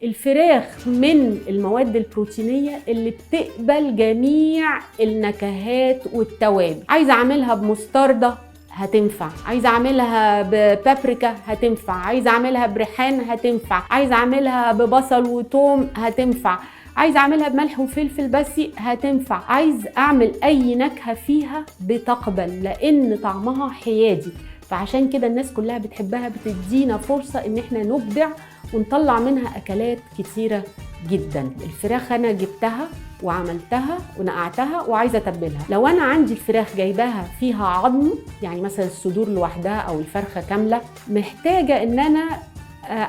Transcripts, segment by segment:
الفراخ من المواد البروتينية اللي بتقبل جميع النكهات والتوابل. عايزة اعملها بمستردة هتنفع، عايزة اعملها ببابريكا هتنفع، عايزة اعملها بريحان هتنفع، عايزة اعملها ببصل وتوم هتنفع، عايزة اعملها بملح وفلفل بس هتنفع، عايز اعمل اي نكهة فيها بتقبل لان طعمها حيادي. فعشان كده الناس كلها بتحبها، بتدينا فرصة ان احنا نبدع ونطلع منها اكلات كتيرة جدا. الفراخ انا جبتها وعملتها ونقعتها وعايزه اتبلها. لو انا عندي الفراخ جايباها فيها عظم، يعني مثلا الصدور لوحدها او الفرخه كامله، محتاجه ان انا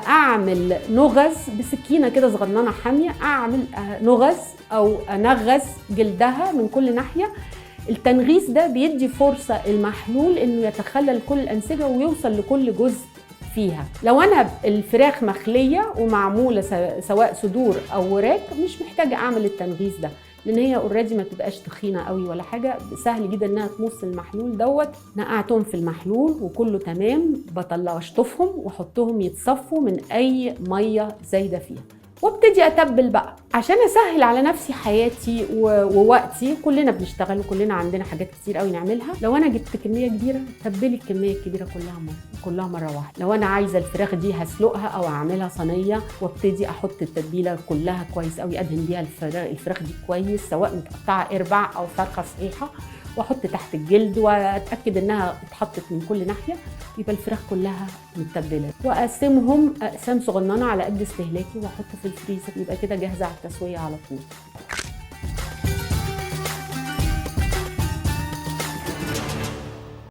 اعمل نغز بسكينه كده صغننه حاميه، اعمل نغز او انغز جلدها من كل ناحيه. التنغيس ده بيدي فرصه المحلول انه يتخلل كل الانسجه ويوصل لكل جزء فيها. لو انا الفراخ مخليه ومعموله سواء صدور او وراك، مش محتاجه اعمل التنغيس ده لان هي اوريدي ما بتبقاش تخينه قوي ولا حاجه، سهل جدا انها تمص المحلول دوت. نقعتهم في المحلول وكله تمام، بطلع اشطفهم واحطهم يتصفوا من اي ميه زايده فيها، وابتدي اتبل بقى عشان اسهل على نفسي حياتي ووقتي. كلنا بنشتغل وكلنا عندنا حاجات كتير قوي نعملها. لو انا جبت كميه كبيره، تبلي الكميه الكبيره كلها مره واحده. لو انا عايزه الفراخ دي هسلقها او اعملها صينيه، وابتدي احط التتبيله كلها كويس قوي، ادهن بيها الفراخ دي كويس، سواء متقطعه ارباع او فرخه صحيحه، واحط تحت الجلد واتاكد انها اتحطت من كل ناحيه، يبقى الفراخ كلها متبله. واقسمهم اقسام صغننه على قد استهلاكي واحطه في الفريزر، يبقى كده جاهزه على التسويه على طول.